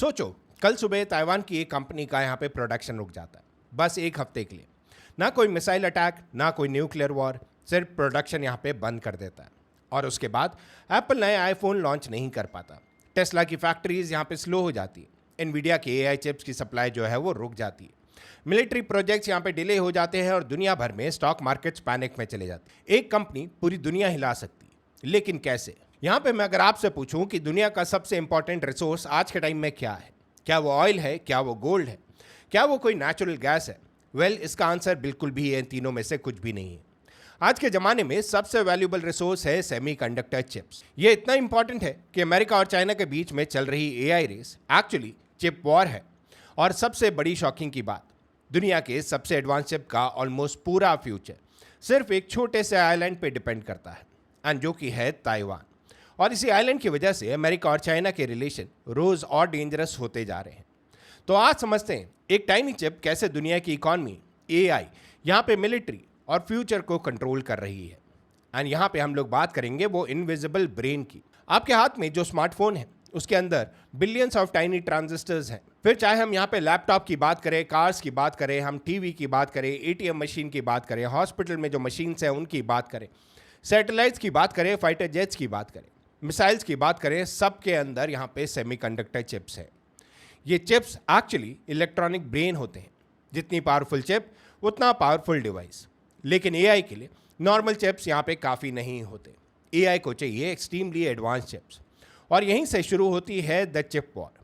सोचो, कल सुबह ताइवान की एक कंपनी का यहाँ पे प्रोडक्शन रुक जाता है, बस एक हफ्ते के लिए। ना कोई मिसाइल अटैक, ना कोई न्यूक्लियर वॉर, सिर्फ प्रोडक्शन यहाँ पे बंद कर देता है। और उसके बाद एप्पल नए आईफोन लॉन्च नहीं कर पाता, टेस्ला की फैक्ट्रीज यहाँ पे स्लो हो जाती है, एनवीडिया के एआई चिप्स की सप्लाई जो है वो रुक जाती है, मिलिट्री प्रोजेक्ट्स यहाँ पे डिले हो जाते हैं और दुनिया भर में स्टॉक मार्केट्स पैनिक में चले जाते हैं। एक कंपनी पूरी दुनिया हिला सकती है, लेकिन कैसे? यहाँ पे मैं अगर आपसे पूछूं कि दुनिया का सबसे इंपॉर्टेंट रिसोर्स आज के टाइम में क्या है, क्या वो ऑयल है, क्या वो गोल्ड है, क्या वो कोई नेचुरल गैस है? वेल, इसका आंसर बिल्कुल भी इन तीनों में से कुछ भी नहीं है। आज के ज़माने में सबसे वैल्यूबल रिसोर्स है सेमीकंडक्टर चिप्स। ये इतना इंपॉर्टेंट है कि अमेरिका और चाइना के बीच में चल रही AI race actually chip war है। और सबसे बड़ी शॉकिंग की बात, दुनिया के सबसे एडवांस चिप का ऑलमोस्ट पूरा फ्यूचर सिर्फ एक छोटे से आइलैंड पे डिपेंड करता है, एंड जो कि है ताइवान। और इसी आइलैंड की वजह से अमेरिका और चाइना के रिलेशन रोज और डेंजरस होते जा रहे हैं। तो आज समझते हैं एक टाइनी चिप कैसे दुनिया की इकॉनमी, एआई, यहाँ पे मिलिट्री और फ्यूचर को कंट्रोल कर रही है। एंड यहाँ पे हम लोग बात करेंगे वो इनविजिबल ब्रेन की। आपके हाथ में जो स्मार्टफोन है उसके अंदर बिलियंस ऑफ टाइनी ट्रांजिस्टर्स हैं। फिर चाहे हम यहाँ पे लैपटॉप की बात करें, कार्स की बात करें, हम टीवी की बात करें, एटीएम मशीन की बात करें, हॉस्पिटल में जो मशीन्स हैं उनकी बात करें, सैटेलाइट्स की बात करें, फाइटर जेट्स की बात करें, मिसाइल्स की बात करें, सबके अंदर यहाँ पे सेमीकंडक्टर चिप्स हैं। ये चिप्स एक्चुअली इलेक्ट्रॉनिक ब्रेन होते हैं। जितनी पावरफुल चिप उतना पावरफुल डिवाइस। लेकिन एआई के लिए नॉर्मल चिप्स यहाँ पे काफ़ी नहीं होते। एआई को चाहिए एक्सट्रीमली एडवांस चिप्स, और यहीं से शुरू होती है द चिप वॉर।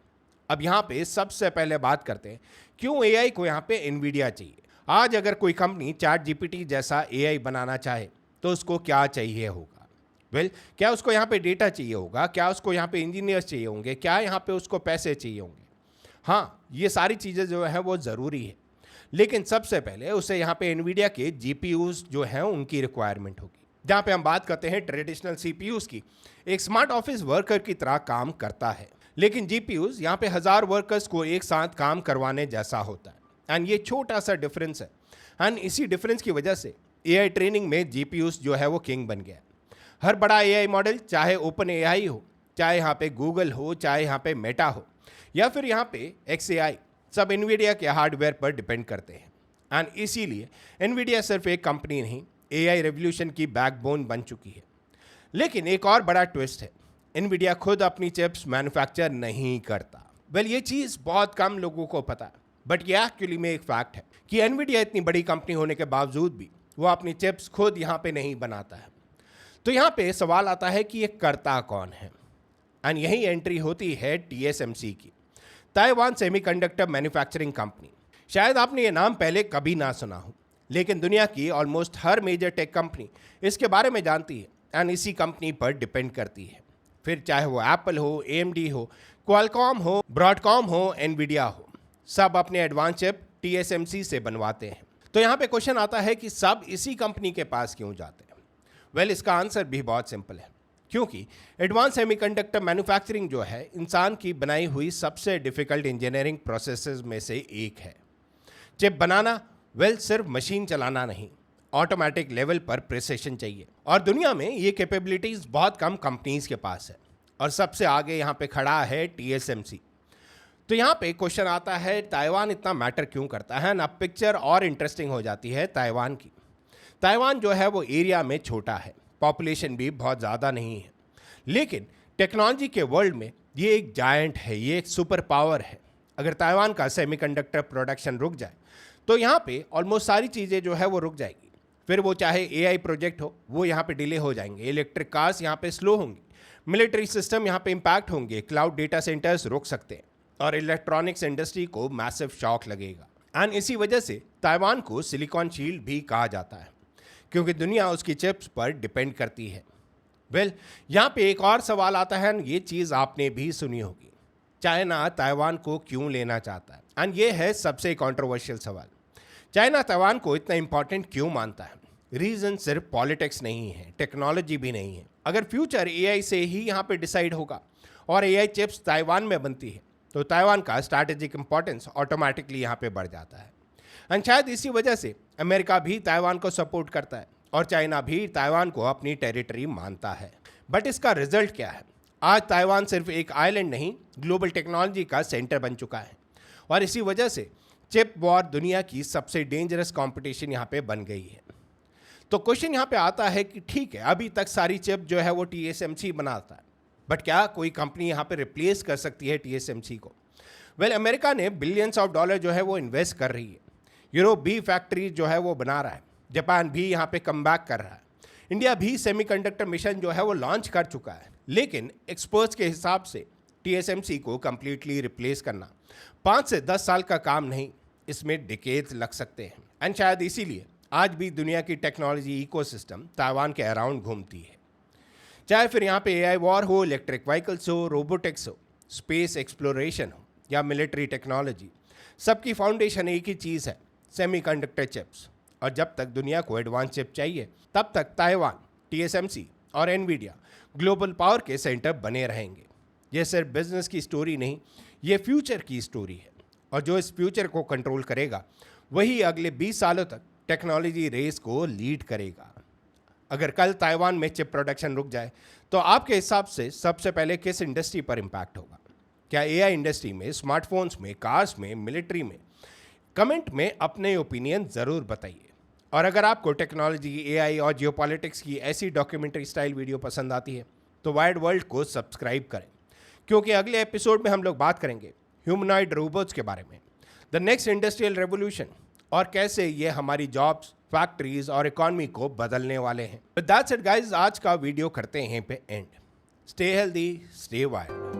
अब यहाँ पे सबसे पहले बात करते हैं क्यों एआई को यहाँ पे एनवीडिया चाहिए। आज अगर कोई कंपनी चैट जीपीटी जैसा एआई बनाना चाहे तो उसको क्या चाहिए होगा? वेल, क्या उसको यहाँ पे डेटा चाहिए होगा? क्या उसको यहाँ पे इंजीनियर्स चाहिए होंगे? क्या यहाँ पे उसको पैसे चाहिए होंगे? हाँ, ये सारी चीज़ें जो है वो ज़रूरी है, लेकिन सबसे पहले उसे यहाँ पे एनवीडिया के जीपीयूज जो हैं उनकी रिक्वायरमेंट होगी। जहाँ पे हम बात करते हैं ट्रेडिशनल सीपीयूज की, एक स्मार्ट ऑफिस वर्कर की तरह काम करता है, लेकिन जीपीयूज यहाँ पे 1000 वर्कर्स को एक साथ काम करवाने जैसा होता है। एंड ये छोटा सा डिफरेंस है, एंड इसी डिफरेंस की वजह से एआई ट्रेनिंग में जीपीयूज जो है वो किंग बन गया। हर बड़ा एआई मॉडल, चाहे ओपन एआई हो, चाहे यहाँ पे गूगल हो, चाहे यहाँ पे मेटा हो, या फिर यहाँ पे XAI, सब एनवीडिया के हार्डवेयर पर डिपेंड करते हैं। एंड इसीलिए एनवीडिया सिर्फ एक कंपनी नहीं, एआई रेवोल्यूशन की बैकबोन बन चुकी है। लेकिन एक और बड़ा ट्विस्ट है, एनवीडिया खुद अपनी चिप्स मैन्युफैक्चर नहीं करता। वेल, ये चीज़ बहुत कम लोगों को पता है, बट ये एक्चुअली में एक फैक्ट है कि एनवीडिया इतनी बड़ी कंपनी होने के बावजूद भी वो अपनी चिप्स खुद यहाँ पे नहीं बनाता है। तो यहाँ पे सवाल आता है कि ये करता कौन है? एंड यही एंट्री होती है TSMC की, ताइवान सेमीकंडक्टर मैन्युफैक्चरिंग कंपनी। शायद आपने ये नाम पहले कभी ना सुना हो, लेकिन दुनिया की ऑलमोस्ट हर मेजर टेक कंपनी इसके बारे में जानती है एंड इसी कंपनी पर डिपेंड करती है। फिर चाहे वो एप्पल हो, AMD हो, क्वालकॉम हो, ब्रॉडकॉम हो, एनवीडिया हो, सब अपने एडवांस चिप TSMC से बनवाते हैं। तो यहाँ पे क्वेश्चन आता है कि सब इसी कंपनी के पास क्यों जाते हैं? वेल, इसका आंसर भी बहुत सिंपल है, क्योंकि एडवांस सेमीकंडक्टर मैन्युफैक्चरिंग जो है इंसान की बनाई हुई सबसे डिफिकल्ट इंजीनियरिंग प्रोसेसेस में से एक है। चिप बनाना, वेल, सिर्फ मशीन चलाना नहीं, ऑटोमेटिक लेवल पर प्रिसिशन चाहिए, और दुनिया में ये कैपेबिलिटीज़ बहुत कम कंपनीज के पास है, और सबसे आगे यहाँ पे खड़ा है TSMC। तो यहाँ पे क्वेश्चन आता है, ताइवान इतना मैटर क्यों करता है? ना पिक्चर और इंटरेस्टिंग हो जाती है ताइवान की। ताइवान जो है वो एरिया में छोटा है, पॉपुलेशन भी बहुत ज़्यादा नहीं है, लेकिन टेक्नोलॉजी के वर्ल्ड में ये एक जायंट है, ये एक सुपर पावर है। अगर ताइवान का सेमीकंडक्टर प्रोडक्शन रुक जाए तो यहाँ पे ऑलमोस्ट सारी चीज़ें जो है वो रुक जाएगी। फिर वो चाहे एआई प्रोजेक्ट हो, वो यहाँ पे डिले हो जाएंगे, इलेक्ट्रिक कार्स यहाँ पे स्लो होंगी, मिलिट्री सिस्टम यहाँ पे इम्पैक्ट होंगे, क्लाउड डेटा सेंटर्स रुक सकते हैं, और इलेक्ट्रॉनिक्स इंडस्ट्री को मैसिव शॉक लगेगा। एंड इसी वजह से ताइवान को सिलिकॉन शील्ड भी कहा जाता है, क्योंकि दुनिया उसकी चिप्स पर डिपेंड करती है। वेल, यहाँ पे एक और सवाल आता है, ये चीज़ आपने भी सुनी होगी, चाइना ताइवान को क्यों लेना चाहता है? एंड ये है सबसे कंट्रोवर्शियल सवाल। चाइना ताइवान को इतना इंपॉर्टेंट क्यों मानता है? रीज़न सिर्फ पॉलिटिक्स नहीं है, टेक्नोलॉजी भी नहीं है। अगर फ्यूचर एआई से ही यहाँ पे डिसाइड होगा और एआई चिप्स ताइवान में बनती है, तो ताइवान का स्ट्रैटेजिक इंपॉर्टेंस ऑटोमेटिकली यहाँ पे बढ़ जाता है। एंड शायद इसी वजह से अमेरिका भी ताइवान को सपोर्ट करता है और चाइना भी ताइवान को अपनी टेरिटरी मानता है। बट इसका रिजल्ट क्या है? आज ताइवान सिर्फ एक आइलैंड नहीं, ग्लोबल टेक्नोलॉजी का सेंटर बन चुका है और इसी वजह से चिप वॉर दुनिया की सबसे डेंजरस कंपटीशन यहाँ पे बन गई है। तो क्वेश्चन यहाँ पे आता है कि ठीक है, अभी तक सारी चिप जो है वो TSMC बनाता है, बट क्या कोई कंपनी यहाँ पे रिप्लेस कर सकती है TSMC को? वेल, अमेरिका ने बिलियंस ऑफ डॉलर जो है वो इन्वेस्ट कर रही है। यूरोप भी फैक्ट्री जो है वो बना रहा है, जापान भी यहाँ पे कम बैक कर रहा है, इंडिया भी सेमीकंडक्टर मिशन जो है वो लॉन्च कर चुका है। लेकिन एक्सपर्ट्स के हिसाब से TSMC को कंप्लीटली रिप्लेस करना 5 से 10 साल का काम नहीं, इसमें डिकेड्स लग सकते हैं। एंड शायद इसीलिए आज भी दुनिया की टेक्नोलॉजी इकोसिस्टम ताइवान के अराउंड घूमती है। चाहे फिर यहाँ पे AI वॉर हो, इलेक्ट्रिक व्हीकल्स हो, रोबोटिक्स हो, स्पेस एक्सप्लोरेशन हो या मिलिट्री टेक्नोलॉजी, सबकी फाउंडेशन एक ही चीज़ है, सेमीकंडक्टर चिप्स। और जब तक दुनिया को एडवांस चिप चाहिए, तब तक ताइवान, TSMC और एनवीडिया ग्लोबल पावर के सेंटर बने रहेंगे। ये सिर्फ बिजनेस की स्टोरी नहीं, ये फ्यूचर की स्टोरी है और जो इस फ्यूचर को कंट्रोल करेगा वही अगले 20 सालों तक टेक्नोलॉजी रेस को लीड करेगा। अगर कल ताइवान में चिप प्रोडक्शन रुक जाए तो आपके हिसाब से सबसे पहले किस इंडस्ट्री पर इम्पैक्ट होगा? क्या AI इंडस्ट्री में, स्मार्टफोन्स में, कार्स में, मिलिट्री में? कमेंट में अपने ओपिनियन ज़रूर बताइए। और अगर आपको टेक्नोलॉजी, AI और जियोपॉलिटिक्स की ऐसी डॉक्यूमेंट्री स्टाइल वीडियो पसंद आती है तो वाइड वर्ल्ड को सब्सक्राइब करें, क्योंकि अगले एपिसोड में हम लोग बात करेंगे ह्यूमनॉइड रोबोट्स के बारे में, द नेक्स्ट इंडस्ट्रियल रेवोल्यूशन, और कैसे ये हमारी जॉब्स, फैक्ट्रीज और इकॉनमी को बदलने वाले हैं। विद दैट सेड गाइस, आज का वीडियो करते हैं पे and. Stay healthy, stay wild.